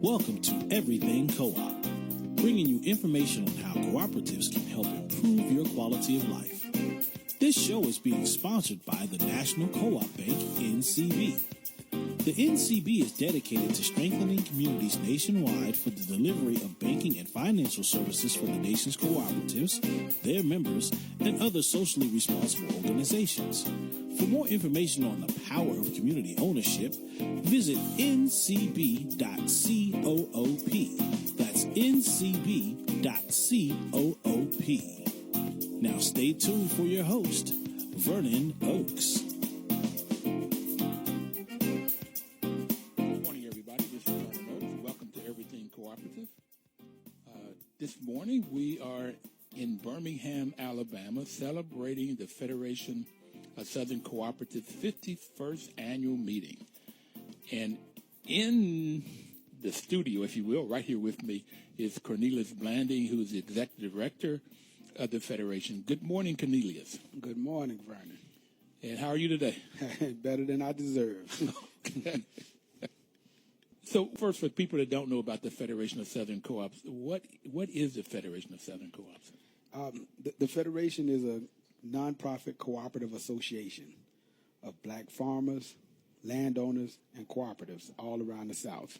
Welcome to Everything Co-op, bringing you information on how cooperatives can help improve your quality of life. This show is being sponsored by the National Co-op Bank, NCB. The NCB is dedicated to strengthening communities nationwide for the delivery of banking and financial services for the nation's cooperatives, their members, and other socially responsible organizations. For more information on the power of community ownership, visit ncb.coop. That's ncb.coop. Now stay tuned for your host, Vernon Oakes. Good morning, everybody. This is Vernon Oakes. Welcome to Everything Cooperative. This morning we are in Birmingham, Alabama, celebrating the Federation of Southern Cooperatives' 51st annual meeting. And in the studio, if you will, right here with me is Cornelius Blanding, who is the Executive Director of the Federation. Good morning, Cornelius. Good morning, Vernon. And how are you today? Better than I deserve. Okay. So first, for people that don't know about the Federation of Southern Co-ops, what is the Federation of Southern Co-ops? The Federation is a nonprofit cooperative association of black farmers, landowners, and cooperatives all around the South.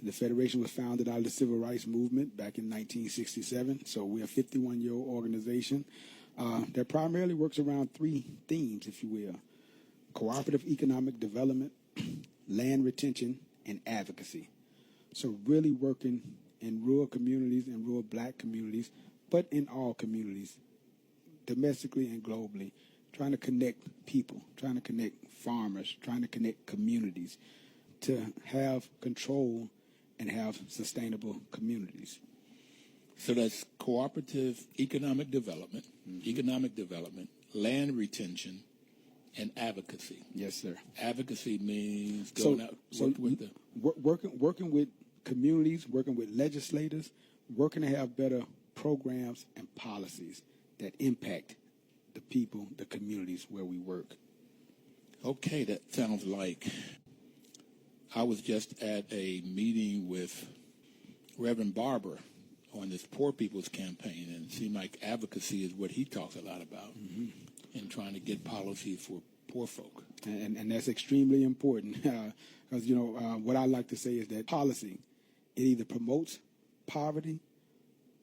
The Federation was founded out of the Civil Rights Movement back in 1967, so we're a 51-year-old organization that primarily works around three themes, if you will: cooperative economic development, land retention, and advocacy. So really working in rural communities and rural black communities, but in all communities, domestically and globally, trying to connect people, trying to connect farmers, trying to connect communities to have control and have sustainable communities. So that's cooperative economic development, land retention, and advocacy. Yes, sir. Advocacy means going out working with communities, working with legislators, working to have better programs and policies that impact the people, the communities where we work. Okay, that sounds like I was just at a meeting with Reverend Barber on this Poor People's Campaign, and it seemed like advocacy is what he talks a lot about in trying to get policy for poor folk. And that's extremely important because, what I like to say is that policy, it either promotes poverty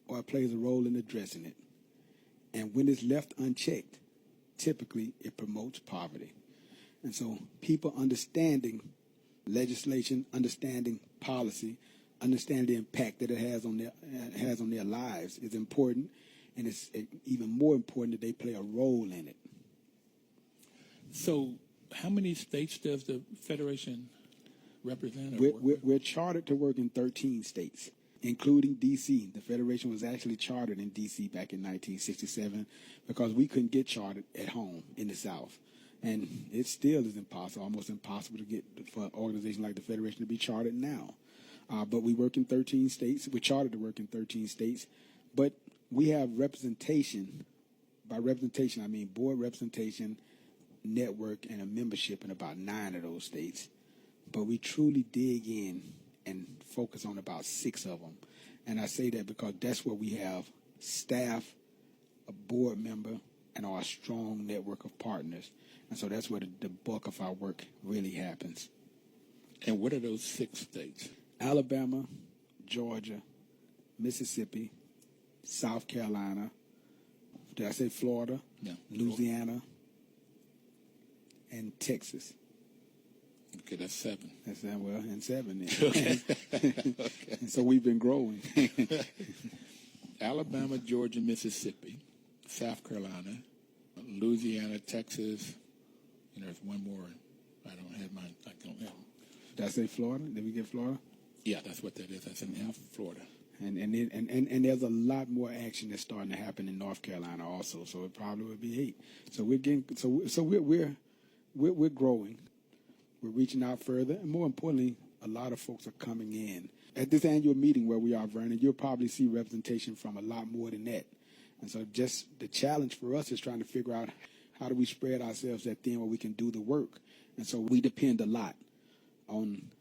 or it plays a role in addressing it. And when it's left unchecked, typically it promotes poverty. And so people understanding legislation, understanding policy, understanding the impact that it has on their lives is important, and it's even more important that they play a role in it. So how many states does the Federation represent? We're chartered to work in 13 states, including D.C. The Federation was actually chartered in D.C. back in 1967 because we couldn't get chartered at home in the South. And it still is almost impossible to get for an organization like the Federation to be chartered now. But we work in 13 states. We're chartered to work in 13 states. But we have representation. By representation, I mean board representation, network, and a membership in about 9 of those states. But we truly dig in and focus on about 6 of them. And I say that because that's where we have staff, a board member, and our strong network of partners. And so that's where the bulk of our work really happens. And what are those 6 states? Alabama, Georgia, Mississippi, South Carolina, did I say Florida? No. Louisiana, and Texas. Okay, that's 7. And 7 then. Okay. Okay. And so we've been growing. Alabama, Georgia, Mississippi, South Carolina, Louisiana, Texas. There's one more. I don't have mine. I don't have them. Did I say Florida? Did we get Florida? Yeah, that's what that is. That's in Florida. And there's a lot more action that's starting to happen in North Carolina also. So it probably would be 8. So we're getting. So we're growing. We're reaching out further, and more importantly, a lot of folks are coming in. At this annual meeting where we are, Vernon, you'll probably see representation from a lot more than that. And so just the challenge for us is trying to figure out how do we spread ourselves that thin where we can do the work. And so we depend a lot on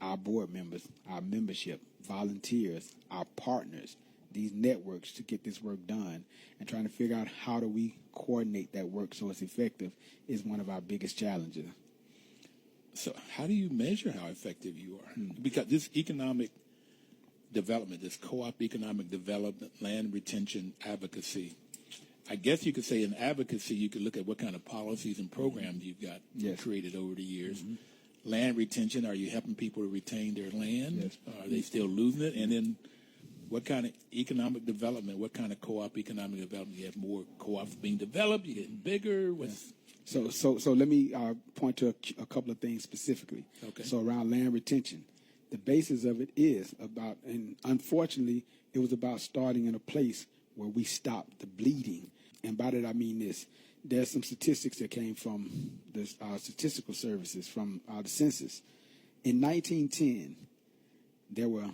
our board members, our membership, volunteers, our partners, these networks to get this work done, and trying to figure out how do we coordinate that work so it's effective is one of our biggest challenges. So how do you measure how effective you are? Because this economic development, this co-op economic development, land retention, advocacy, I guess you could say in advocacy, you could look at what kind of policies and programs you've got created over the years. Land retention, are you helping people to retain their land? Yes. Are they still losing it? And then what kind of economic development, what kind of co-op economic development? You have more co-ops being developed, you're getting bigger. So let me point to a couple of things specifically. Okay. So around land retention, the basis of it is about, and unfortunately, it was about starting in a place where we stopped the bleeding. And by that I mean this. There's some statistics that came from the statistical services from the census. In 1910, there were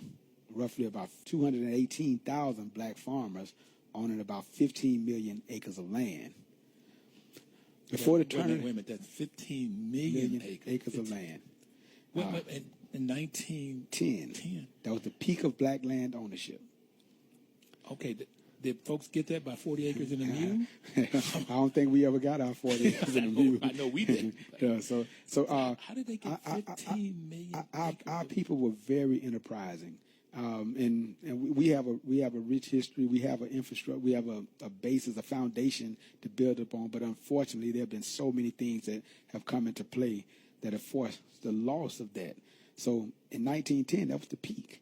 roughly about 218,000 black farmers owning about 15 million acres of land. Before the turn, wait a minute, that's 15 million acres of land. In 1910. That was the peak of black land ownership. Okay, did folks get that by 40 acres in a mule? I don't think we ever got our 40 acres in a mule. I know we didn't. How did they get 15 million acres? Our people were very enterprising. And we have a rich history. We have an infrastructure. We have a basis, a foundation to build upon. But unfortunately, there have been so many things that have come into play that have forced the loss of that. So in 1910, that was the peak.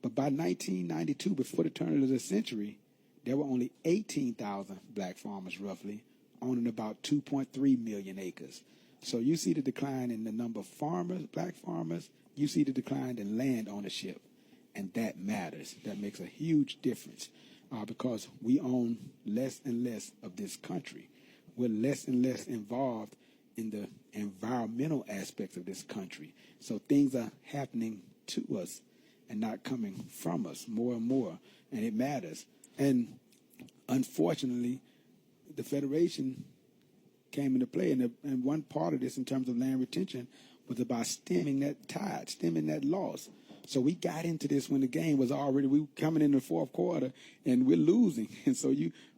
But by 1992, before the turn of the century, there were only 18,000 black farmers, roughly, owning about 2.3 million acres. So you see the decline in the number of farmers, black farmers. You see the decline in land ownership. And that matters. That makes a huge difference because we own less and less of this country. We're less and less involved in the environmental aspects of this country. So things are happening to us and not coming from us more and more. And it matters. And unfortunately, the Federation came into play. And one part of this in terms of land retention was about stemming that tide, stemming that loss. So we got into this when the game was already, we were coming in the fourth quarter and we're losing. And so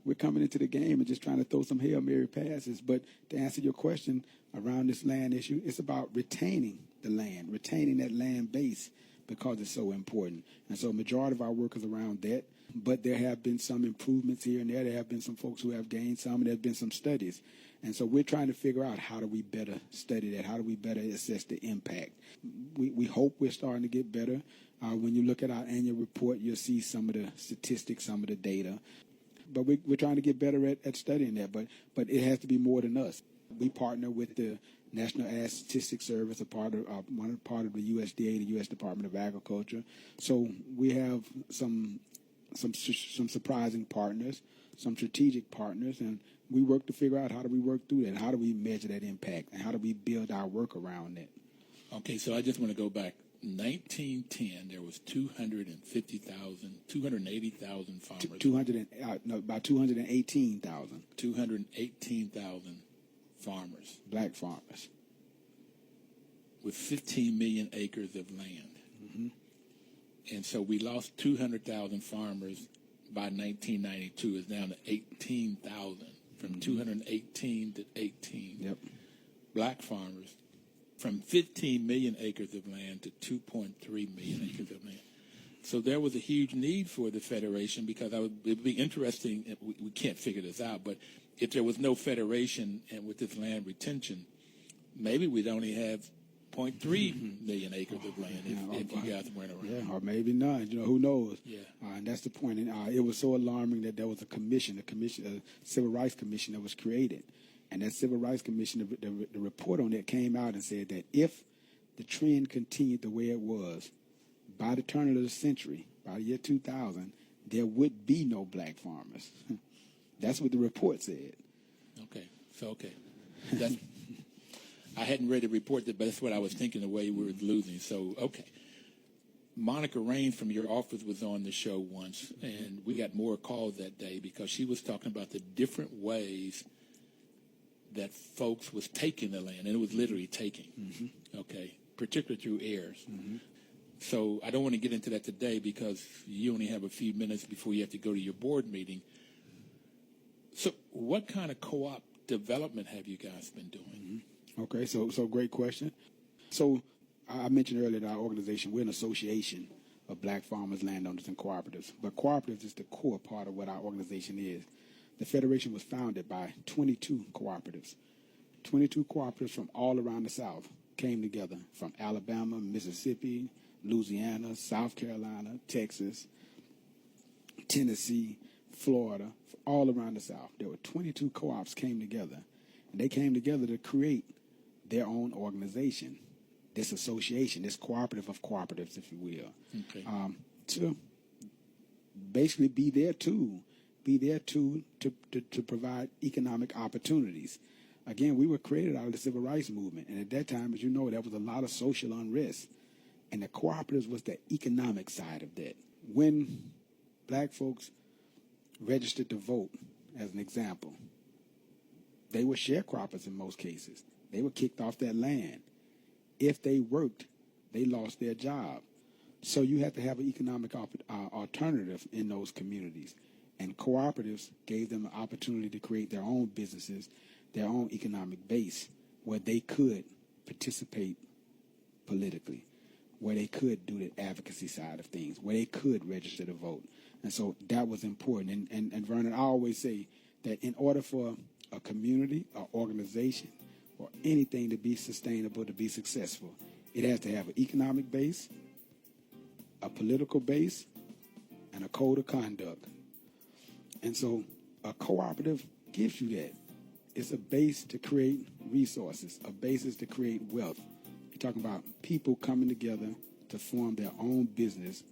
we're coming into the game and just trying to throw some Hail Mary passes. But to answer your question around this land issue, it's about retaining the land, retaining that land base because it's so important. And so a majority of our work is around that. But there have been some improvements here and there. There have been some folks who have gained some, and there have been some studies. And so we're trying to figure out how do we better study that? How do we better assess the impact? We hope we're starting to get better. When you look at our annual report, you'll see some of the statistics, some of the data. But we're trying to get better at studying that. But it has to be more than us. We partner with the National Ag Statistics Service, part of the USDA, the U.S. Department of Agriculture. So we have some surprising partners, some strategic partners, and we work to figure out how do we work through that, how do we measure that impact, and how do we build our work around that. Okay, so I just want to go back. 1910, there was 280,000 farmers. About 218,000. 218,000 farmers. Black farmers. With 15 million acres of land. Mm-hmm. And so we lost 200,000 farmers by 1992. It's down to 18,000, from 218 to 18. Yep. Black farmers, from 15 million acres of land to 2.3 million acres of land. So there was a huge need for the Federation because it would be interesting, we can't figure this out, but if there was no Federation and with this land retention, maybe we'd only have 0.3 million acres of land if you guys weren't around. Yeah, or maybe none. Who knows? Yeah. And that's the point. And it was so alarming that there was a Civil Rights Commission that was created. And that Civil Rights Commission, the report on that came out and said that if the trend continued the way it was, by the turn of the century, by the year 2000, there would be no black farmers. That's what the report said. Okay. I hadn't read the report, but that's what I was thinking, the way we were losing. So, okay. Monica Raines from your office was on the show once, and we got more calls that day because she was talking about the different ways that folks was taking the land, and it was literally taking, okay, particularly through heirs. So I don't want to get into that today because you only have a few minutes before you have to go to your board meeting. So what kind of co-op development have you guys been doing? Mm-hmm. Okay, so great question. So I mentioned earlier that our organization, we're an association of black farmers, landowners, and cooperatives. But cooperatives is the core part of what our organization is. The Federation was founded by 22 cooperatives. 22 cooperatives from all around the South came together, from Alabama, Mississippi, Louisiana, South Carolina, Texas, Tennessee, Florida, all around the South. There were 22 co-ops came together, and they came together to create their own organization, this association, this cooperative of cooperatives, if you will, okay. To basically be there to provide economic opportunities. Again, we were created out of the civil rights movement, and at that time, as you know, there was a lot of social unrest, and the cooperatives was the economic side of that. When black folks registered to vote, as an example, they were sharecroppers in most cases. They were kicked off their land. If they worked, they lost their job. So you had to have an economic alternative in those communities. And cooperatives gave them the opportunity to create their own businesses, their own economic base, where they could participate politically, where they could do the advocacy side of things, where they could register to vote. And so that was important. And Vernon, I always say that in order for a community, an organization, or anything to be sustainable, to be successful, it has to have an economic base, a political base, and a code of conduct. And so a cooperative gives you that. It's a base to create resources, a basis to create wealth. You're talking about people coming together to form their own business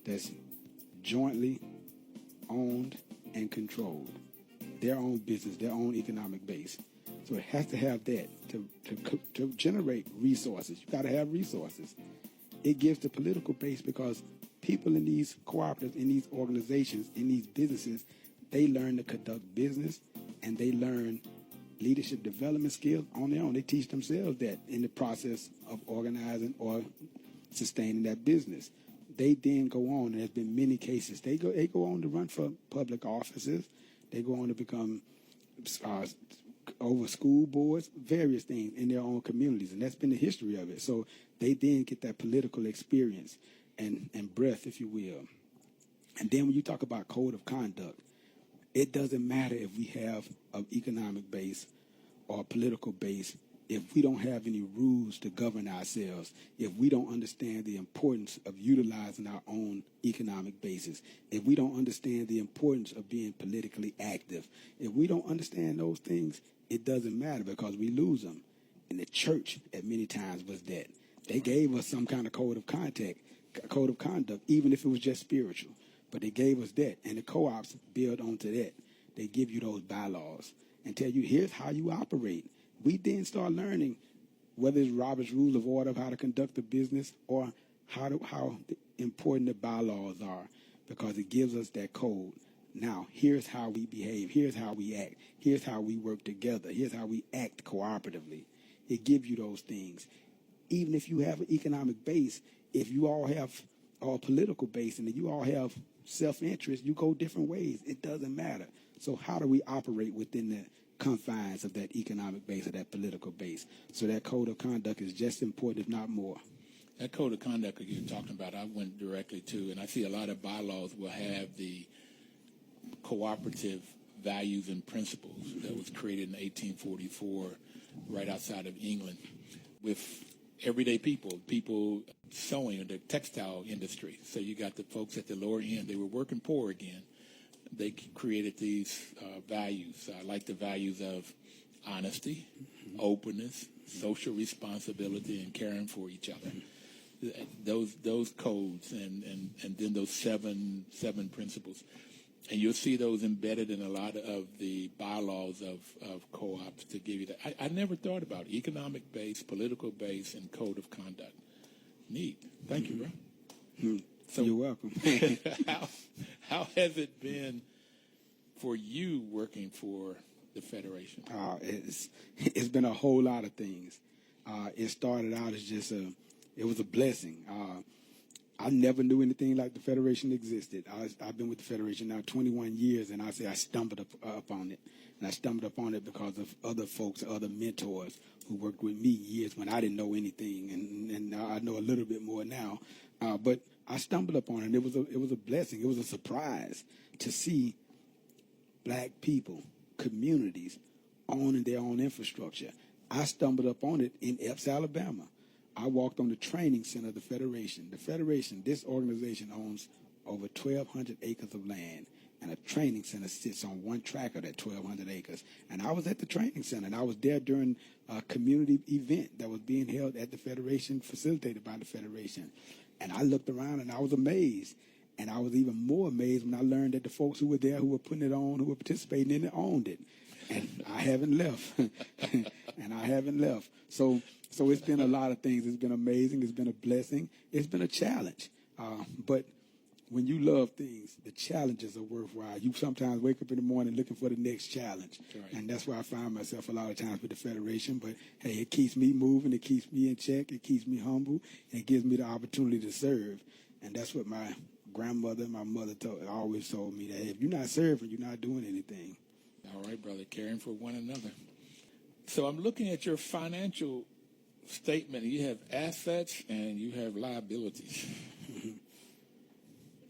that's jointly owned and controlled. Their own business, their own economic base. So it has to have that to generate resources. You got to have resources. It gives the political base because people in these cooperatives, in these organizations, in these businesses, they learn to conduct business and they learn leadership development skills on their own. They teach themselves that in the process of organizing or sustaining that business. They then go on, and there's been many cases. They go on to run for public offices. They go on to become over school boards, various things in their own communities, and that's been the history of it. So they then get that political experience and breadth, if you will. And then when you talk about code of conduct, it doesn't matter if we have an economic base or a political base if we don't have any rules to govern ourselves, if we don't understand the importance of utilizing our own economic basis, if we don't understand the importance of being politically active, if we don't understand those things, it doesn't matter because we lose them. And the church at many times was that. They gave us some kind of code of conduct, even if it was just spiritual. But they gave us that, and the co-ops build onto that. They give you those bylaws and tell you, here's how you operate. We then start learning whether it's Robert's Rule of Order of how to conduct a business or how important the bylaws are because it gives us that code. Now, here's how we behave. Here's how we act. Here's how we work together. Here's how we act cooperatively. It gives you those things. Even if you have an economic base, if you all have a political base and you all have self-interest, you go different ways. It doesn't matter. So how do we operate within the confines of that economic base or that political base? So that code of conduct is just important, if not more. That code of conduct that you're talking about, I went directly to, and I see a lot of bylaws will have the cooperative values and principles that was created in 1844 right outside of England with everyday people sewing in the textile industry. So you got the folks at the lower end, they were working poor again. They created these values. I like the values of honesty, openness, social responsibility, and caring for each other. Those codes and then those seven principles. And you'll see those embedded in a lot of the bylaws of co-ops to give you that. I never thought about economic base, political base, and code of conduct. Neat. Thank you, bro. So, you're welcome. How has it been for you working for the Federation? It's been a whole lot of things. It started out as just it was a blessing. I never knew anything like the Federation existed. I've been with the Federation now 21 years, and I say I stumbled upon it. And I stumbled upon it because of other folks, other mentors who worked with me years when I didn't know anything, and I know a little bit more now. But I stumbled upon it, and it was a blessing. It was a surprise to see black people, communities, owning their own infrastructure. I stumbled upon it in Epes, Alabama. I walked on the training center of the Federation. The Federation, this organization owns over 1,200 acres of land, and a training center sits on one tract of that 1,200 acres. And I was at the training center, and I was there during a community event that was being held at the Federation, facilitated by the Federation. And I looked around, and I was amazed. And I was even more amazed when I learned that the folks who were there, who were putting it on, who were participating in it, owned it. And I haven't left. And I haven't left. So it's been a lot of things. It's been amazing. It's been a blessing. It's been a challenge. But when you love things, the challenges are worthwhile. You sometimes wake up in the morning looking for the next challenge. Right. And that's where I find myself a lot of times with the Federation. But, hey, it keeps me moving. It keeps me in check. It keeps me humble. And it gives me the opportunity to serve. And that's what my grandmother and my mother always told me, that hey, if you're not serving, you're not doing anything. All right, brother, caring for one another. So I'm looking at your financial statement. You have assets and you have liabilities.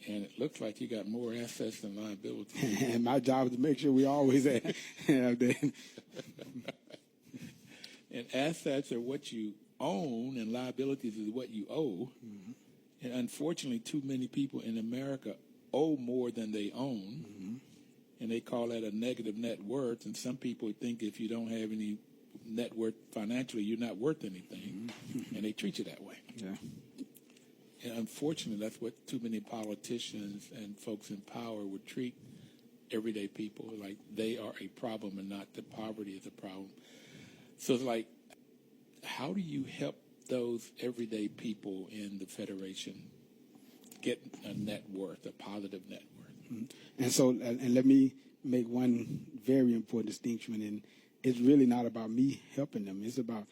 And it looks like you got more assets than liabilities. And my job is to make sure we always have that. And assets are what you own, and liabilities is what you owe. Mm-hmm. And unfortunately, too many people in America owe more than they own. Mm-hmm. And they call that a negative net worth. And some people think if you don't have any net worth financially, you're not worth anything. Mm-hmm. And they treat you that way. Yeah. And unfortunately, that's what too many politicians and folks in power would treat everyday people, like they are a problem and not that poverty is a problem. So it's like, how do you help those everyday people in the Federation get a net worth, a positive net worth? Mm-hmm. And so, and let me make one very important distinction, and it's really not about me helping them. It's about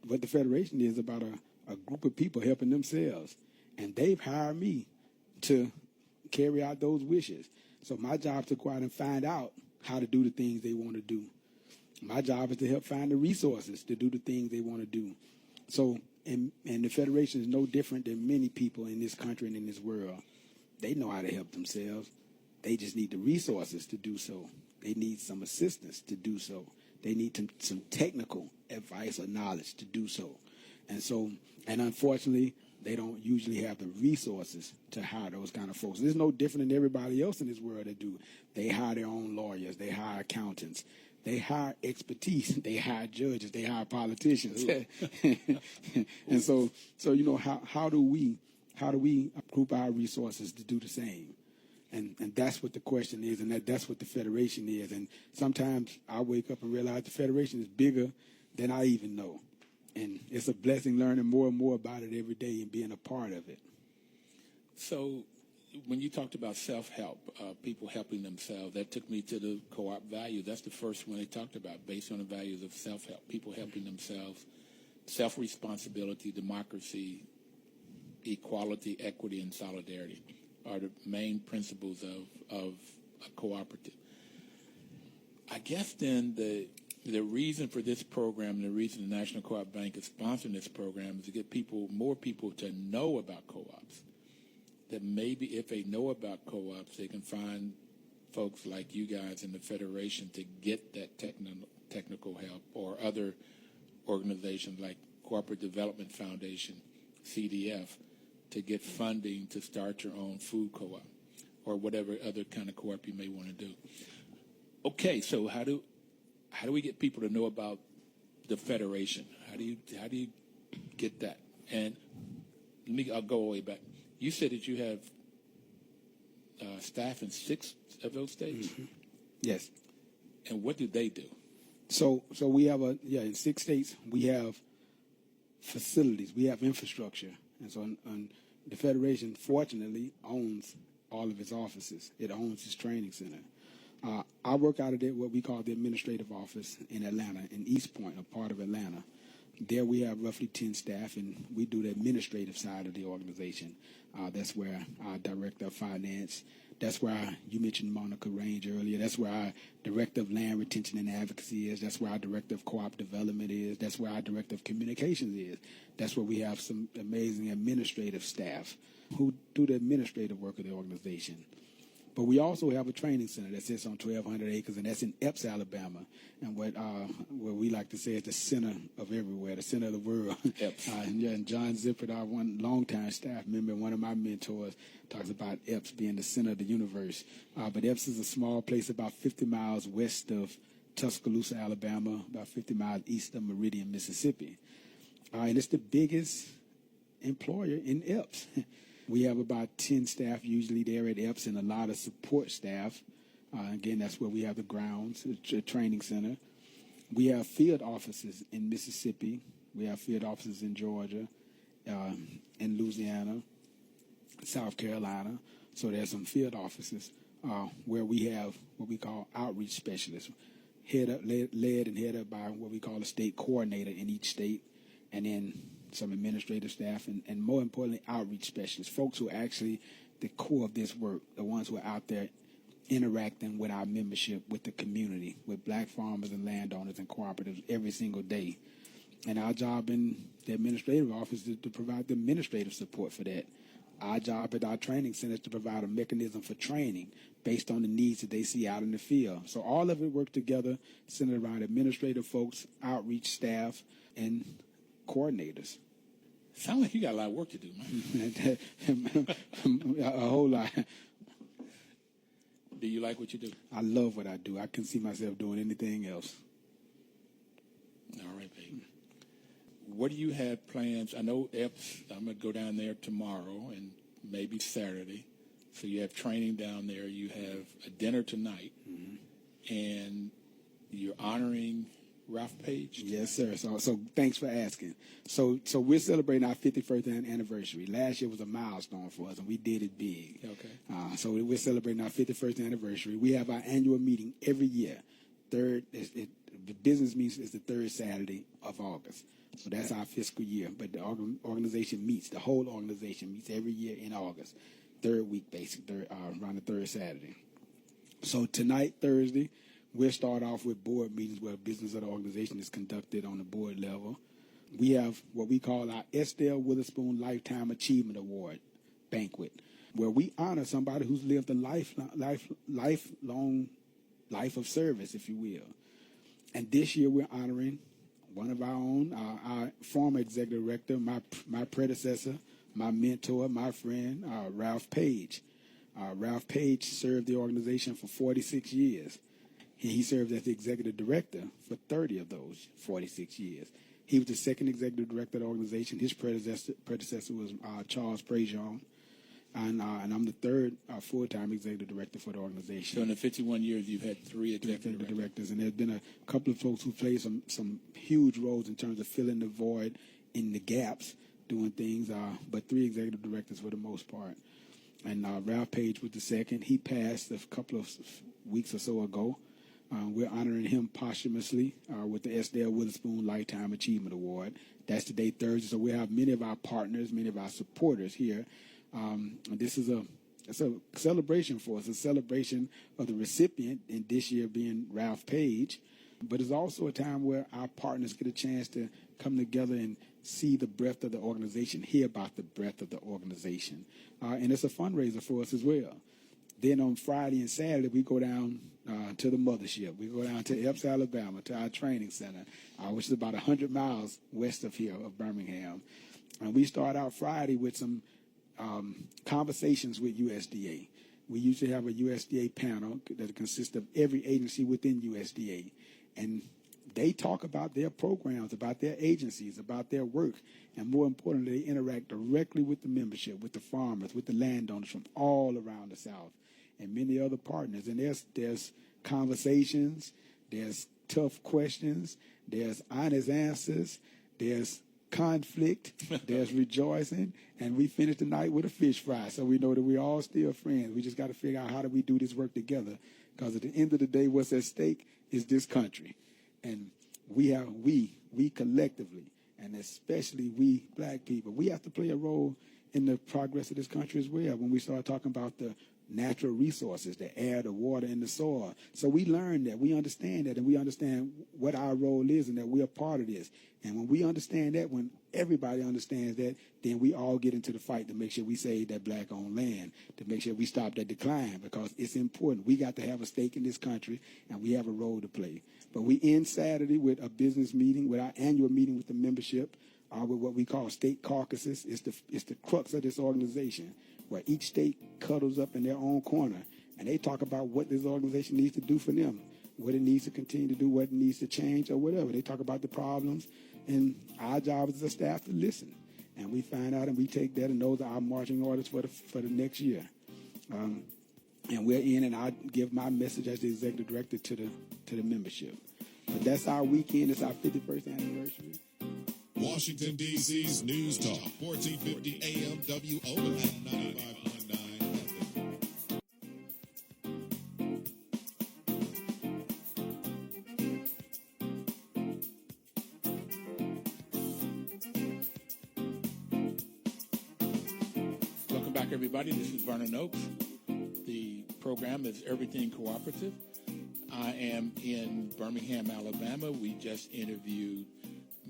what the Federation is about, a group of people helping themselves. And they've hired me to carry out those wishes. So my job is to go out and find out how to do the things they want to do. My job is to help find the resources to do the things they want to do. So, and the Federation is no different than many people in this country and in this world. They know how to help themselves. They just need the resources to do so. They need some assistance to do so. They need some technical advice or knowledge to do so. And unfortunately, they don't usually have the resources to hire those kind of folks. It's no different than everybody else in this world that do. They hire their own lawyers. They hire accountants. They hire expertise. They hire judges. They hire politicians. And so you know, how do we group our resources to do the same? And that's what the question is, and that's what the Federation is. And sometimes I wake up and realize the Federation is bigger than I even know. And it's a blessing learning more and more about it every day and being a part of it. So when you talked about self-help, people helping themselves, that took me to the co-op values. That's the first one they talked about, based on the values of self-help, people helping themselves, self-responsibility, democracy, equality, equity, and solidarity are the main principles of a cooperative. I guess then the reason for this program, the reason the National Co-op Bank is sponsoring this program, is to get more people to know about co-ops. That maybe if they know about co-ops, they can find folks like you guys in the Federation to get that technical help, or other organizations like Corporate Development Foundation, CDF, to get funding to start your own food co-op or whatever other kind of co-op you may want to do. Okay, so how do we get people to know about the Federation? How do you get that? And I'll go all the way back. You said that you have staff in 6 of those states? Mm-hmm. Yes. And what do they do? So we have in 6 states we have facilities, we have infrastructure, and so the Federation fortunately owns all of its offices. It owns its training center. I work out of what we call the administrative office in Atlanta, in East Point, a part of Atlanta. There we have roughly 10 staff, and we do the administrative side of the organization. That's where our director of finance, that's where you mentioned Monica Range earlier, that's where our director of land retention and advocacy is, that's where our director of co-op development is, that's where our director of communications is. That's where we have some amazing administrative staff who do the administrative work of the organization. But we also have a training center that sits on 1,200 acres, and that's in Epes, Alabama. And what we like to say is the center of everywhere, the center of the world. Epes. And John Zippert, our one longtime staff member, one of my mentors, talks about Epes being the center of the universe. But Epes is a small place about 50 miles west of Tuscaloosa, Alabama, about 50 miles east of Meridian, Mississippi. And it's the biggest employer in Epes. We have about 10 staff usually there at Epes and a lot of support staff. Again, that's where we have the grounds, the training center. We have field offices in Mississippi. We have field offices in Georgia, in Louisiana, South Carolina. So there's some field offices where we have what we call outreach specialists, led and headed up by what we call a state coordinator in each state, and then some administrative staff, and more importantly, outreach specialists, folks who are actually the core of this work, the ones who are out there interacting with our membership, with the community, with black farmers and landowners and cooperatives every single day. And our job in the administrative office is to provide the administrative support for that. Our job at our training center is to provide a mechanism for training based on the needs that they see out in the field. So all of it works together, centered around administrative folks, outreach staff, and coordinators. Sound like you got a lot of work to do, man. A whole lot. Do you like what you do? I love what I do. I can see myself doing anything else. All right, baby. What do you have plans? I know Epes, I'm going to go down there tomorrow and maybe Saturday. So you have training down there. You have a dinner tonight. Mm-hmm. And you're honoring Ralph Paige? Yes, sir. So thanks for asking. So we're celebrating our 51st anniversary. Last year was a milestone for us, and we did it big. Okay. So we're celebrating our 51st anniversary. We have our annual meeting every year. The business meeting is the third Saturday of August. So that's our fiscal year. But the organization meets, the whole organization meets every year in August. Third week, basically, around the third Saturday. So tonight, Thursday, we'll start off with board meetings where business of the organization is conducted on the board level. We have what we call our Estelle Witherspoon Lifetime Achievement Award banquet, where we honor somebody who's lived a lifelong life of service, if you will. And this year we're honoring one of our own, our former executive director, my predecessor, my mentor, my friend, Ralph Paige. Ralph Paige served the organization for 46 years. He served as the executive director for 30 of those 46 years. He was the second executive director of the organization. His predecessor was Charles Prejean, and I'm the third full-time executive director for the organization. So in the 51 years, you've had three executive directors. And there's been a couple of folks who played some huge roles in terms of filling the void in the gaps, doing things, but three executive directors for the most part. And Ralph Paige was the second. He passed a couple of weeks or so ago. We're honoring him posthumously with the Estelle Witherspoon Lifetime Achievement Award. That's today, Thursday. So we have many of our partners, many of our supporters here. And this is a celebration for us, a celebration of the recipient, and this year being Ralph Paige. But it's also a time where our partners get a chance to come together and see the breadth of the organization, hear about the breadth of the organization. And it's a fundraiser for us as well. Then on Friday and Saturday, we go down to the mothership. We go down to Epes, Alabama, to our training center, which is about 100 miles west of here, of Birmingham. And we start out Friday with some conversations with USDA. We usually have a USDA panel that consists of every agency within USDA. And they talk about their programs, about their agencies, about their work, and more importantly, they interact directly with the membership, with the farmers, with the landowners from all around the South, and many other partners. And there's conversations, there's tough questions, there's honest answers, there's conflict, there's rejoicing, and we finish the night with a fish fry. So we know that we're all still friends. We just got to figure out how do we do this work together, because at the end of the day, what's at stake is this country. And we collectively and especially we black people. We have to play a role in the progress of this country as well when we start talking about the natural resources, the air, the water, and the soil. So we learn that, we understand that, and we understand what our role is and that we're a part of this. And when we understand that, when everybody understands that, then we all get into the fight to make sure we save that black-owned land, to make sure we stop that decline, because it's important. We got to have a stake in this country, and we have a role to play. But we end Saturday with a business meeting, with our annual meeting with the membership, with what we call state caucuses. It's the crux of this organization, where each state cuddles up in their own corner, and they talk about what this organization needs to do for them, what it needs to continue to do, what it needs to change, or whatever. They talk about the problems, and our job as a staff to listen. And we find out, and we take that, and those are our marching orders for the next year. And we're in, and I give my message as the executive director to the membership. But that's our weekend. It's our 51st anniversary. Washington, D.C.'s News Talk, 1450 AM WOM at 95.9 Welcome back, everybody. This is Vernon Oakes. The program is Everything Cooperative. I am in Birmingham, Alabama. We just interviewed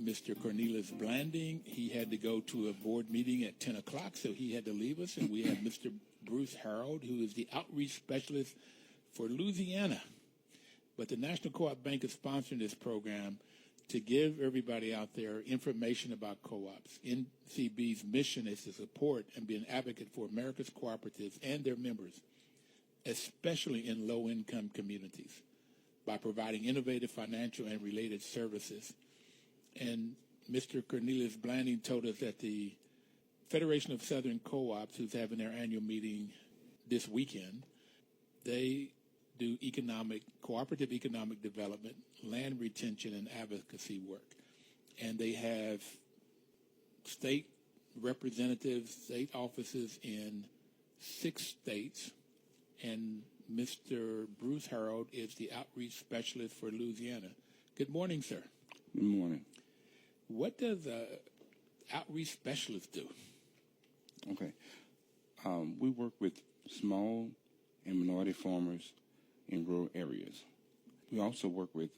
Mr. Cornelius Blanding. He had to go to a board meeting at 10 o'clock, so he had to leave us. And we have Mr. Bruce Harold, who is the outreach specialist for Louisiana. But the National Co-op Bank is sponsoring this program to give everybody out there information about co-ops. NCB's mission is to support and be an advocate for America's cooperatives and their members, especially in low-income communities, by providing innovative financial and related services. And Mr. Cornelius Blanding told us that the Federation of Southern Co-ops, who's having their annual meeting this weekend, they do cooperative economic development, land retention, and advocacy work. And they have state representatives, state offices in 6 states. And Mr. Bruce Harold is the outreach specialist for Louisiana. Good morning, sir. Good morning. What does an outreach specialist do? Okay. We work with small and minority farmers in rural areas. We also work with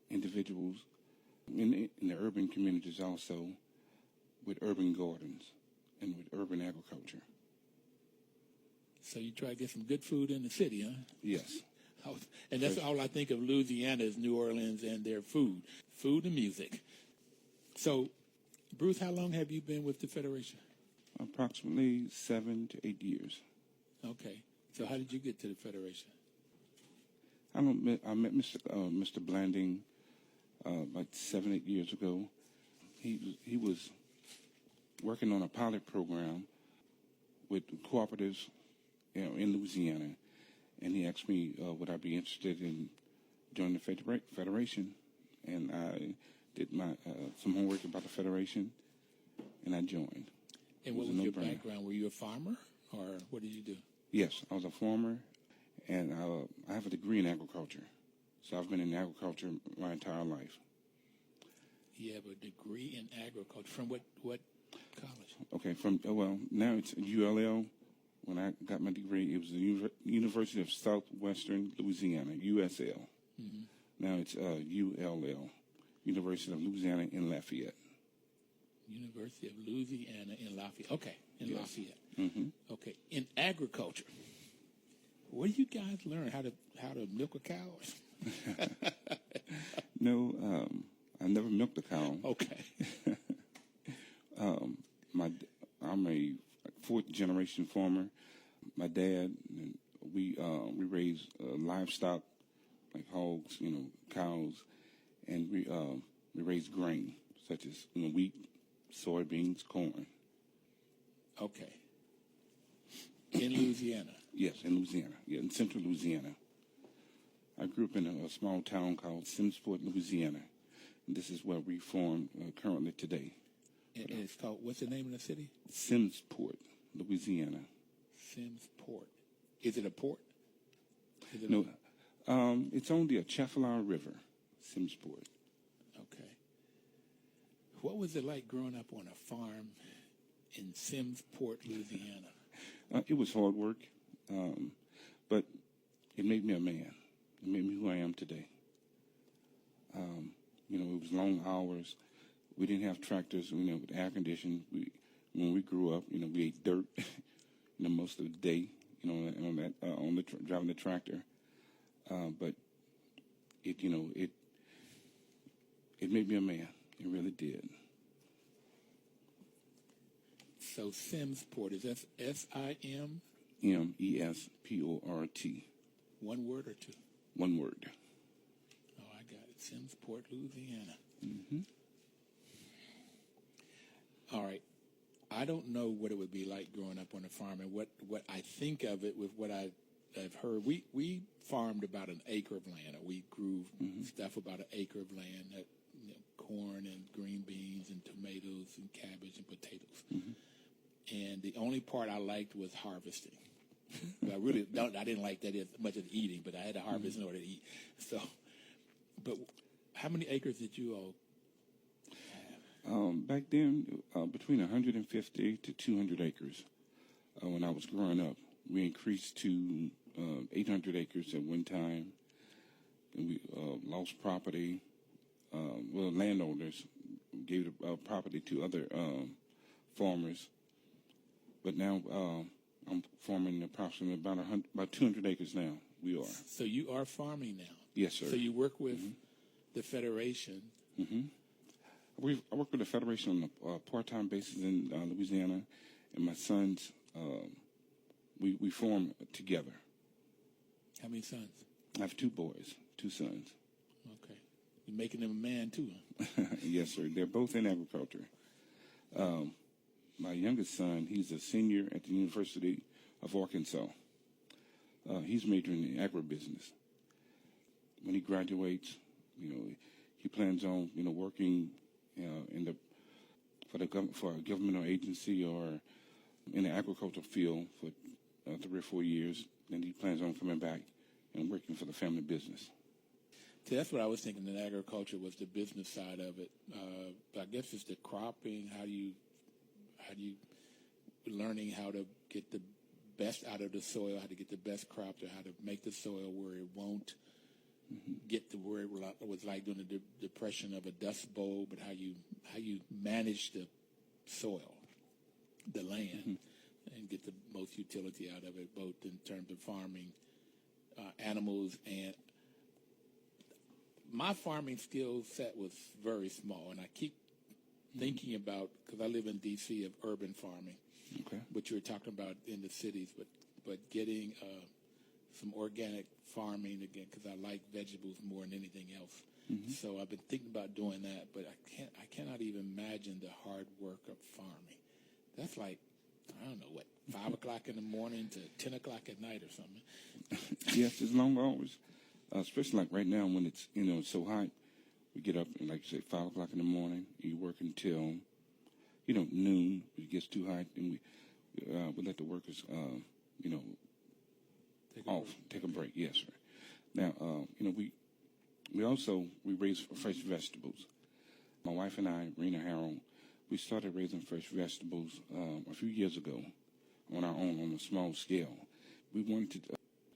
individuals in the urban communities also, with urban gardens and with urban agriculture. So you try to get some good food in the city, huh? Yes. And that's all I think of Louisiana is New Orleans and their food and music. So, Bruce, how long have you been with the Federation? Approximately 7 to 8 years. Okay. So how did you get to the Federation? I met Mr. Blanding like 7, 8 years ago. He was working on a pilot program with cooperatives, in Louisiana, and he asked me would I be interested in joining the Federation, and I did my some homework about the Federation, and I joined. And what was your background? Were you a farmer, or what did you do? Yes, I was a farmer, and I have a degree in agriculture. So I've been in agriculture my entire life. You have a degree in agriculture. From what college? Okay, now it's ULL. When I got my degree, it was the University of Southwestern Louisiana, USL. Mm-hmm. Now it's ULL, University of Louisiana in Lafayette. University of Louisiana in Lafayette. Okay, in Lafayette. Mm-hmm. Okay, in agriculture, where do you guys learn how to milk a cow? No, I never milked a cow. Okay. I'm a 4th generation farmer. My dad, we raise livestock like hogs, cows, and we raise grain such as wheat, soybeans, corn. Okay. In Louisiana. Yes, in Louisiana. Yeah, in central Louisiana. I grew up in a small town called Simmsport, Louisiana. And this is where we farm currently today. And it's called, what's the name of the city? Simmsport, Louisiana. Simmsport. Is it a port? No, it's on the Atchafalaya River, Simmsport. Okay. What was it like growing up on a farm in Simmsport, Louisiana? It was hard work, but it made me a man. It made me who I am today. It was long hours. We didn't have tractors, with air conditioning. When we grew up, we ate dirt, most of the day, driving the tractor. But it made me a man. It really did. So Simmsport, is that S-I-M? M-E-S-P-O-R-T. One word or two? One word. Oh, I got it. Simmsport, Louisiana. Mm-hmm. All right. I don't know what it would be like growing up on a farm, and what I think of it with what I've heard. We farmed about an acre of land, or we grew stuff about an acre of land, corn and green beans and tomatoes and cabbage and potatoes. Mm-hmm. And the only part I liked was harvesting. I didn't like that as much as eating, but I had to harvest in order to eat. So, but how many acres did you all have? Back then, between 150 to 200 acres. When I was growing up, we increased to 800 acres at one time, and we lost property. Landowners gave the property to other farmers. But now I'm farming approximately about 200 acres now. We are. So you are farming now? Yes, sir. So you work with the Federation? Mm-hmm. I work with the Federation on a part-time basis in Louisiana, and my sons, we form together. How many sons? I have two boys, two sons. Okay. You're making them a man, too, huh? Yes, sir. They're both in agriculture. My youngest son, he's a senior at the University of Arkansas. He's majoring in agribusiness. When he graduates, he plans on, working for a governmental agency or in the agricultural field for 3 or 4 years. Then he plans on coming back and working for the family business. See, that's what I was thinking. That agriculture was the business side of it. I guess it's the cropping. How do you learning how to get the best out of the soil, how to get the best crops, or how to make the soil where it won't get to where it was like during the depression of a dust bowl, but how you manage the soil, the land, and get the most utility out of it, both in terms of farming, animals, and my farming skill set was very small, and I keep thinking about, because I live in D.C., of urban farming, which you were talking about in the cities, but getting some organic farming again, because I like vegetables more than anything else. So I've been thinking about doing that, but I cannot even imagine the hard work of farming. That's like, I don't know, 5 o'clock in the morning to 10 o'clock at night or something. Yes, it's long hours, especially like right now when it's so hot. We get up and, like you say, 5 o'clock in the morning. You work until noon. It gets too hot, and we let the workers take a break. Yes, sir. Now we raise fresh vegetables. My wife and I, Rena Harrell, we started raising fresh vegetables a few years ago on our own on a small scale. We wanted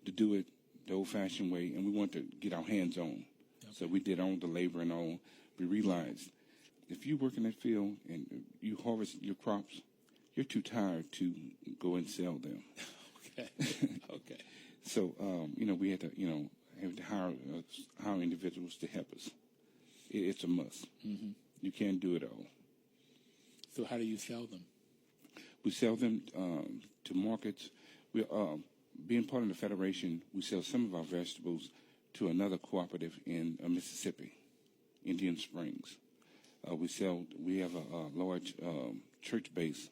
to do it the old-fashioned way, and we wanted to get our hands on. So we did all the labor and all. We realized if you work in that field and you harvest your crops, you're too tired to go and sell them. Okay. So, we had to, have to hire individuals to help us. It's a must. You can't do it all. So how do you sell them? We sell them to markets. Being part of the Federation, we sell some of our vegetables to another cooperative in Mississippi, Indian Springs. We have a large church base.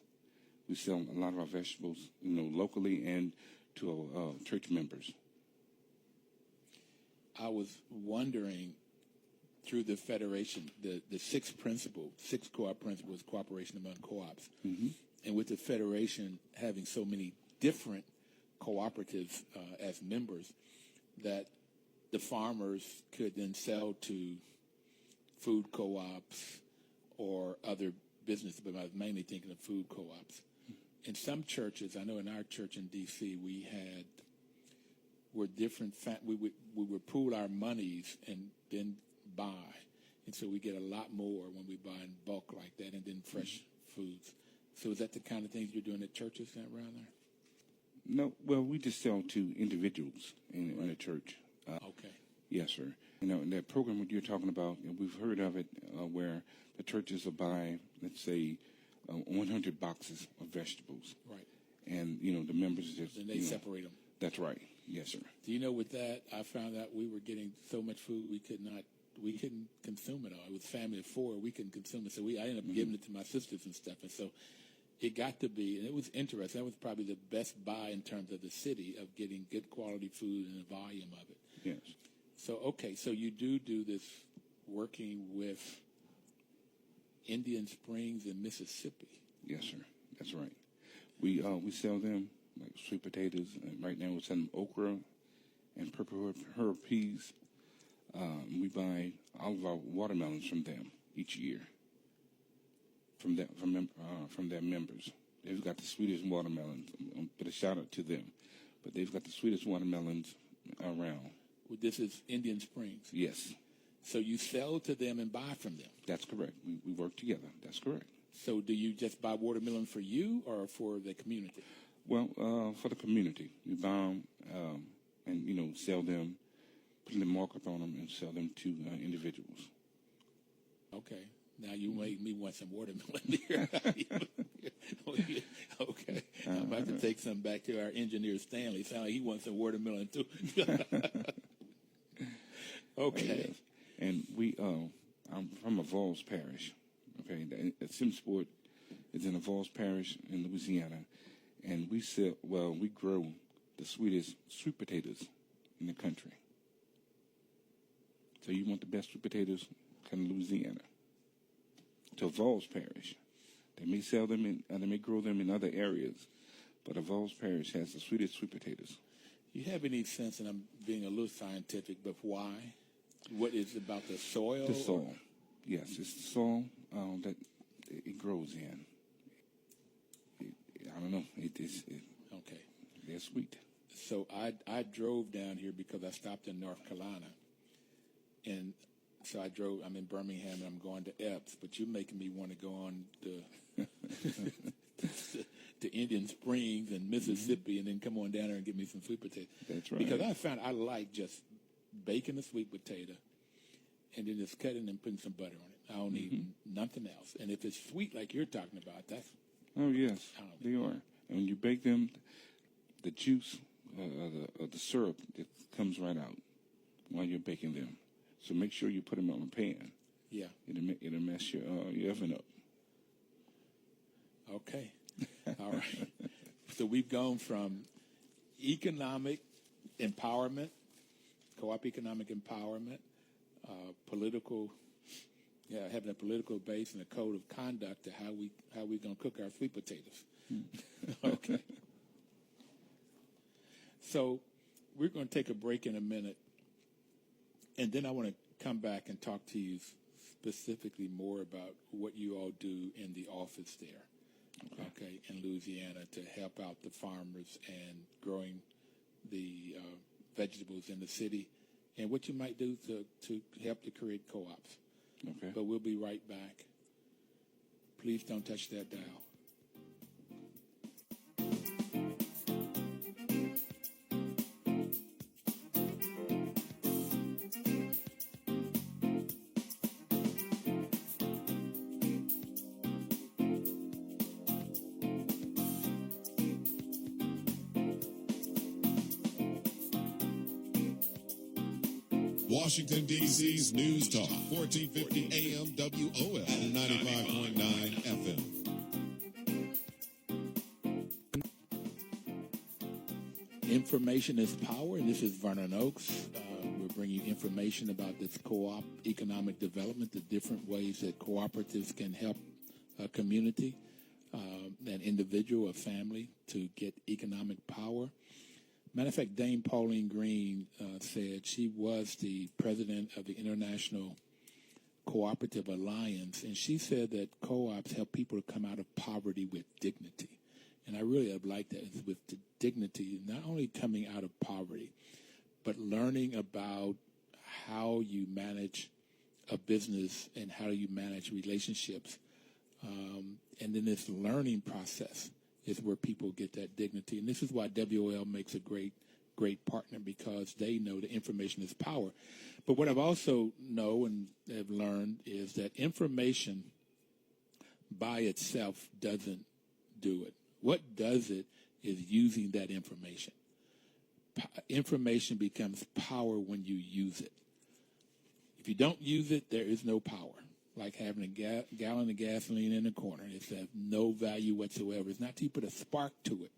We sell a lot of our vegetables, locally and to church members. I was wondering, through the Federation, the sixth co-op principle is cooperation among co-ops. And with the Federation having so many different cooperatives as members, that the farmers could then sell to food co-ops or other business, but I was mainly thinking of food co-ops. In some churches, I know in our church in D.C., we're different. We would pool our monies and then buy. And so we get a lot more when we buy in bulk like that, and then fresh foods. So is that the kind of things you're doing at churches around there? No, well, we just sell to individuals in the church. Okay. Yes, sir. You know, that program what you're talking about, we've heard of it where the churches will buy, let's say, 100 boxes of vegetables. Right. And, you know, the members just... And they separate them. That's right. Yes, sir. Do you know with that, I found out we were getting so much food we couldn't consume it all. It was a family of 4. We couldn't consume it. So I ended up giving it to my sisters and stuff. And so it got to be, and it was interesting. That was probably the best buy in terms of the city of getting good quality food and the volume of it. Yes. So, okay, so you do this working with Indian Springs in Mississippi. Yes, sir. That's right. We sell them like sweet potatoes. And right now we're selling okra and purple herb peas. We buy all of our watermelons from them each year. From their members. They've got the sweetest watermelons. Put a shout out to them. But they've got the sweetest watermelons around. Well, this is Indian Springs. Yes. So you sell to them and buy from them. That's correct. We work together. That's correct. So do you just buy watermelon for you or for the community? Well, for the community. We buy them and, you know, sell them, put the markup on them and sell them to individuals. Okay. Now you make me want some watermelon here. Okay. I'm about to take some back to our engineer, Stanley. Sound like he wants some watermelon too. Okay. Yes. And I'm from Vols Parish. Okay. Simsport is in Vols Parish in Louisiana. And we grow the sweetest sweet potatoes in the country. So you want the best sweet potatoes, come to Louisiana. To Vols Parish. They may sell them they may grow them in other areas, but Vols Parish has the sweetest sweet potatoes. You have any sense, and I'm being a little scientific, but why? What is it about the soil? The soil. Yes, it's the soil that it grows in. I don't know. Okay. They're sweet. So I drove down here because I stopped in North Carolina, and so I'm in Birmingham, and I'm going to Epes, but you're making me want to go on to Indian Springs and Mississippi and then come on down there and get me some sweet potatoes. That's right. Because I found I like just baking a sweet potato and then just cutting and putting some butter on it. I don't need nothing else. And if it's sweet like you're talking about, that's... Oh, yes, they are. And when you bake them, the juice of the syrup, it comes right out while you're baking them. So make sure you put them on a pan. Yeah. It'll mess your oven up. Okay. All right. So we've gone from economic empowerment, co-op economic empowerment, political, having a political base and a code of conduct to how we gonna cook our sweet potatoes. Okay. So we're going to take a break in a minute, and then I want to come back and talk to you specifically more about what you all do in the office there, okay, in Louisiana to help out the farmers and growing the vegetables in the city, and what you might do to help to create co-ops. Okay. But we'll be right back. Please don't touch that dial. Washington, D.C.'s News Talk, 1450 AM WOL and 95.9 FM. Information is power, and this is Vernon Oaks. We're bringing you information about this co-op economic development, the different ways that cooperatives can help a community, an individual, a family, to get economic power. Matter of fact, Dame Pauline Green said she was the president of the International Cooperative Alliance, and she said that co-ops help people to come out of poverty with dignity. And I really have liked that, with the dignity, not only coming out of poverty, but learning about how you manage a business and how you manage relationships. And then this learning process is where people get that dignity. And this is why WOL makes a great partner, because they know that information is power. But what I've also know and have learned is that information by itself doesn't do it. What does it is using that information. Information becomes power when you use it. If you don't use it, there is no power. Like having a gallon of gasoline in a corner. It's of no value whatsoever. It's not until you put a spark to it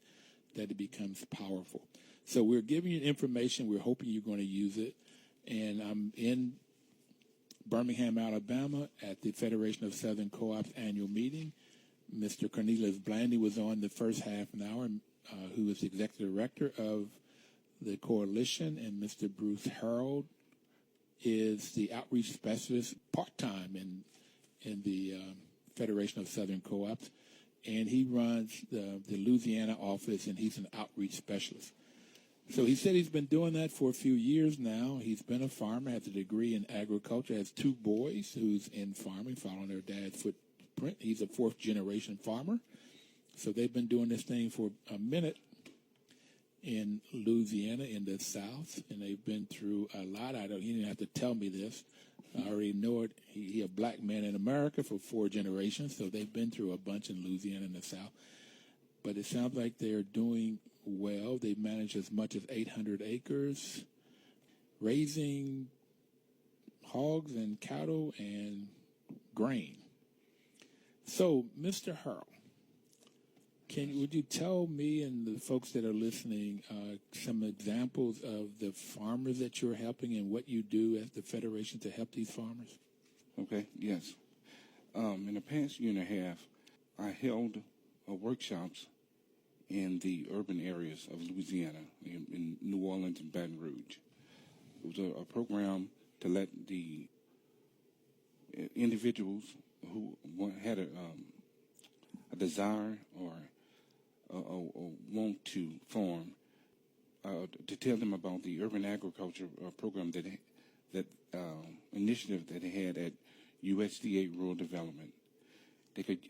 that it becomes powerful. So we're giving you information. We're hoping you're going to use it. And I'm in Birmingham, Alabama at the Federation of Southern Co-ops annual meeting. Mr. Cornelius Blandy was on the first half an hour, who is the executive director of the coalition, and Mr. Bruce Harold is the outreach specialist part-time in the Federation of Southern Co-ops, and he runs the Louisiana office, and he's an outreach specialist. So he said he's been doing that for a few years now. He's been a farmer, has a degree in agriculture, has two boys who's in farming, following their dad's footprint. He's a fourth-generation farmer. So they've been doing this thing for a minute in Louisiana, in the South, and they've been through a lot. He didn't have to tell me this. I already know it. He a black man in America for 4 generations, so they've been through a bunch in Louisiana and the South. But it sounds like they're doing well. They manage as much as 800 acres, raising hogs and cattle and grain. So, Mr. Hurl, would you tell me and the folks that are listening some examples of the farmers that you're helping and what you do at the Federation to help these farmers? Okay, yes. In the past year and a half, I held workshops in the urban areas of Louisiana, in New Orleans and Baton Rouge. It was a program to let the individuals who had a desire or want to farm, to tell them about the urban agriculture program that initiative that they had at USDA Rural Development. They could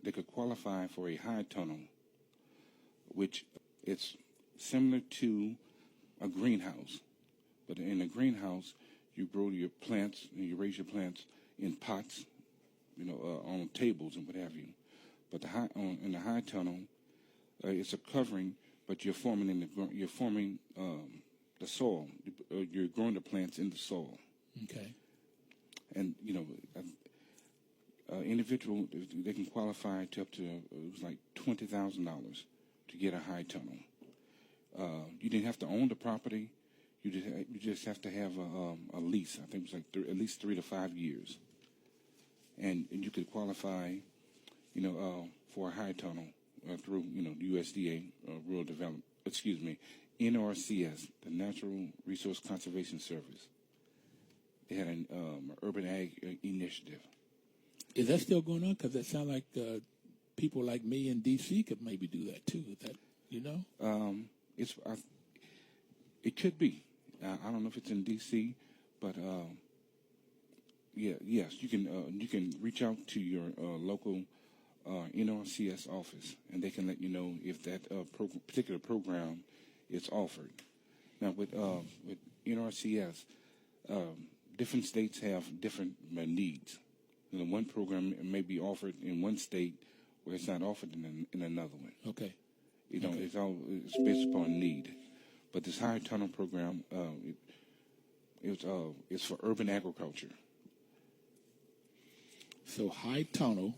they could qualify for a high tunnel, which it's similar to a greenhouse, but in a greenhouse you grow your plants and you raise your plants in pots, on tables and what have you. But in the high tunnel, it's a covering, but you're forming the soil. You're growing the plants in the soil. Okay. And individual, they can qualify to up to it was like $20,000 to get a high tunnel. You didn't have to own the property. You just have to have a lease. I think it was like at least 3 to 5 years, and you could qualify, for a high tunnel through USDA Rural Development. NRCS, the Natural Resource Conservation Service. They had an urban ag initiative. Is that still going on? Because it sounds like people like me in D.C. could maybe do that too. Is that it could be. I don't know if it's in D.C., but yes, you can reach out to your local NRCS office, and they can let you know if that particular program is offered. Now, with NRCS, different states have different needs. One program may be offered in one state where it's not offered in another one. Okay. It's based upon need. But this high tunnel program, it's for urban agriculture. So high tunnel.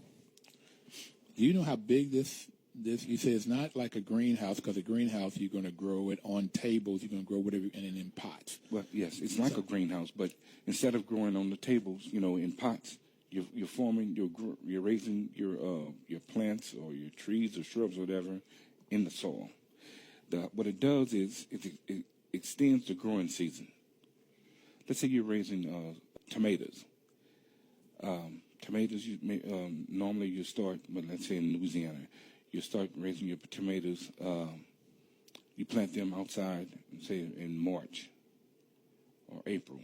Do you know how big this? You say it's not like a greenhouse, because a greenhouse you're going to grow it on tables. You're going to grow whatever, and then in pots. Well, yes, it's like a greenhouse, but instead of growing on the tables, in pots, you're raising your plants or your trees or shrubs or whatever in the soil. What it does is it extends the growing season. Let's say you're raising tomatoes, Tomatoes, normally you start, but let's say in Louisiana, you start raising your tomatoes. You plant them outside, say in March or April.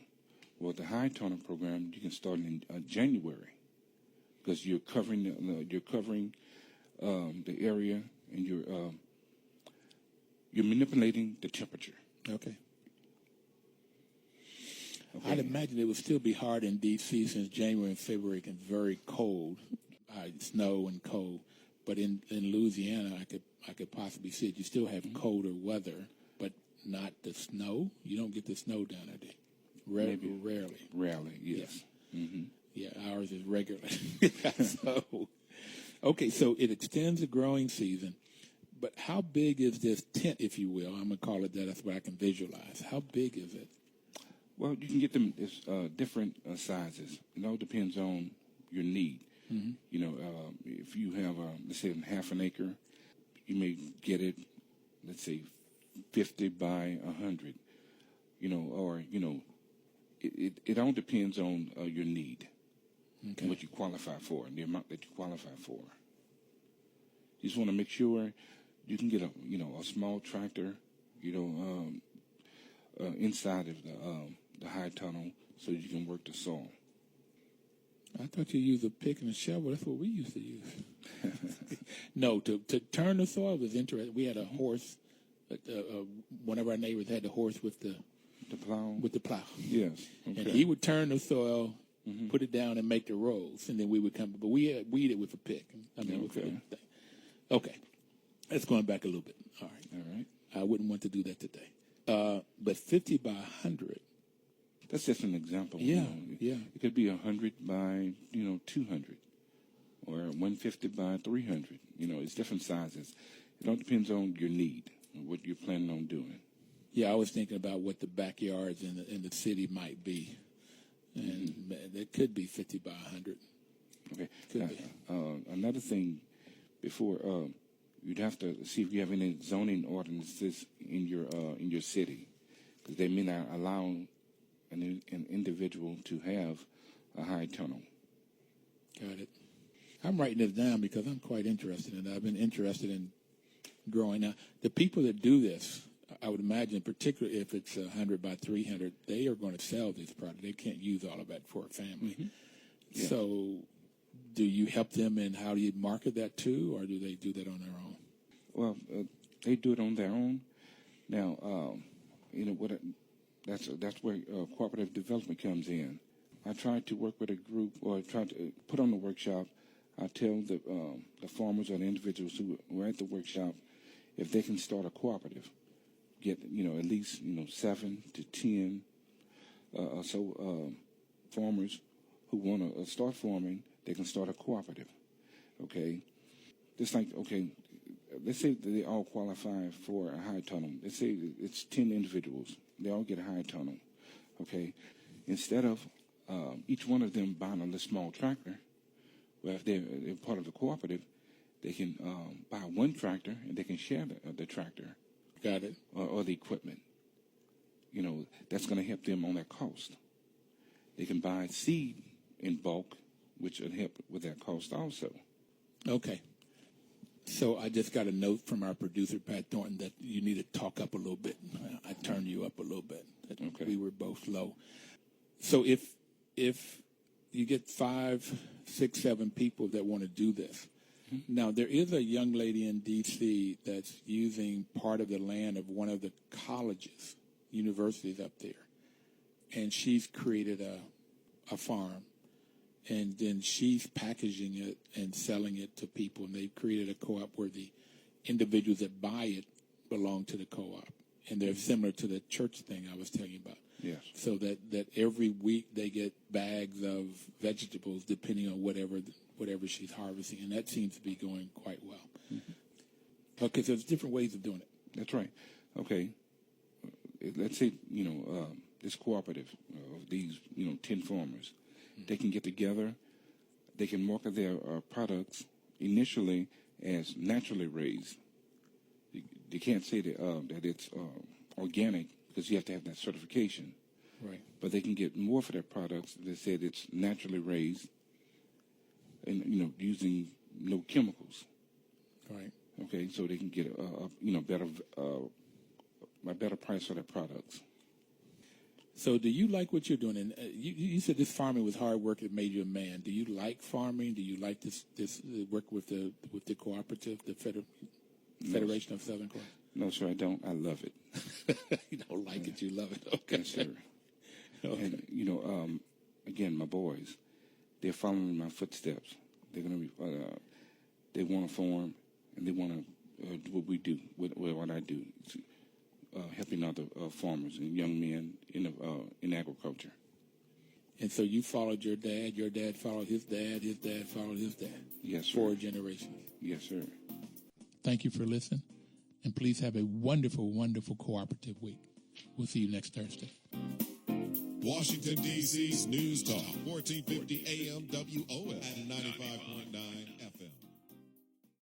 Well, the high tunnel program you can start in January, because you're covering the area, and you're manipulating the temperature. Okay. I'd imagine it would still be hard in D.C. since January and February can be very cold, snow and cold. But in Louisiana, I could possibly see it. You still have colder weather, but not the snow. You don't get the snow down there. Rarely. Rarely, yes. Yeah, yeah, ours is regular. So it extends the growing season. But how big is this tent, if you will? I'm going to call it that. That's what I can visualize. How big is it? Well, you can get them different sizes. It all depends on your need. Mm-hmm. If you have, let's say, half an acre, you may get it, let's say, 50 by 100. It all depends on your need, and what you qualify for, and the amount that you qualify for. You just want to make sure you can get a small tractor, inside of the high tunnel, so you can work the soil. I thought you used a pick and a shovel. That's what we used to use. No, to turn the soil was interesting. We had a horse. One of our neighbors had the horse with the plow. With the plow. Yes. Okay. And he would turn the soil, put it down, and make the rows, and then we would come. But we weed it with a pick. Okay. That's going back a little bit. All right. I wouldn't want to do that today. But 50 by 100. That's just an example. Yeah. It could be 100 by 200, or 150 by 300. It's different sizes. It all depends on your need and what you're planning on doing. Yeah, I was thinking about what the backyards in the city might be, and it could be 50 by 100. Okay. Could be. Another thing, before you'd have to see if you have any zoning ordinances in your city, because they may not allow an individual to have a high tunnel. Got it. I'm writing this down because I'm quite interested in it. I've been interested in growing. Now, the people that do this, I would imagine, particularly if it's 100 by 300, they are going to sell this product. They can't use all of that for a family. Mm-hmm. Yeah. So do you help them, and how do you market that too, or do they do that on their own? Well, they do it on their own. Now, that's where cooperative development comes in. I try to work with a group, or try to put on the workshop. I tell the farmers or the individuals who are at the workshop if they can start a cooperative, get at least 7 to 10 farmers who want to start farming. They can start a cooperative. Okay, just like let's say that they all qualify for a high tunnel. Let's say it's 10 individuals. They all get a high tunnel. Okay, instead of each one of them buying a small tractor, well, if they're part of the cooperative, they can buy one tractor and they can share the tractor. Got it. Or the equipment. That's going to help them on their cost. They can buy seed in bulk, which will help with that cost also. Okay. So I just got a note from our producer, Pat Thornton, that you need to talk up a little bit. I turned you up a little bit. Okay. We were both low. So if you get 5, 6, 7 people that want to do this, now there is a young lady in D.C. that's using part of the land of one of the colleges, universities up there, and she's created a farm. And then she's packaging it and selling it to people. And they've created a co-op where the individuals that buy it belong to the co-op. And they're similar to the church thing I was telling you about. Yes. So that every week they get bags of vegetables depending on whatever she's harvesting. And that seems to be going quite well. Mm-hmm. Okay, so there's different ways of doing it. That's right. Okay. Let's say, this cooperative of these, 10 farmers. They can get together. They can market their products initially as naturally raised. They can't say that it's organic because you have to have that certification. Right. But they can get more for their products. They said it's naturally raised, and using no chemicals. Right. Okay, so they can get a better price for their products. So, do you like what you're doing? And you said this farming was hard work that made you a man. Do you like farming? Do you like this work with the cooperative, the Federation of Southern Cooperatives? No, sir, I don't. I love it. You don't like it, you love it. Okay, yes, sir. Okay. And again, my boys, they're following my footsteps. They're gonna be. They want to farm, and they want to do what we do, what I do, helping other farmers and young men in agriculture. And so you followed your dad followed his dad followed his dad. Yes, sir. 4 generations. Yes, sir. Thank you for listening, and please have a wonderful, wonderful cooperative week. We'll see you next Thursday. Washington, D.C.'s News Talk, 1450 AM WOS and 95.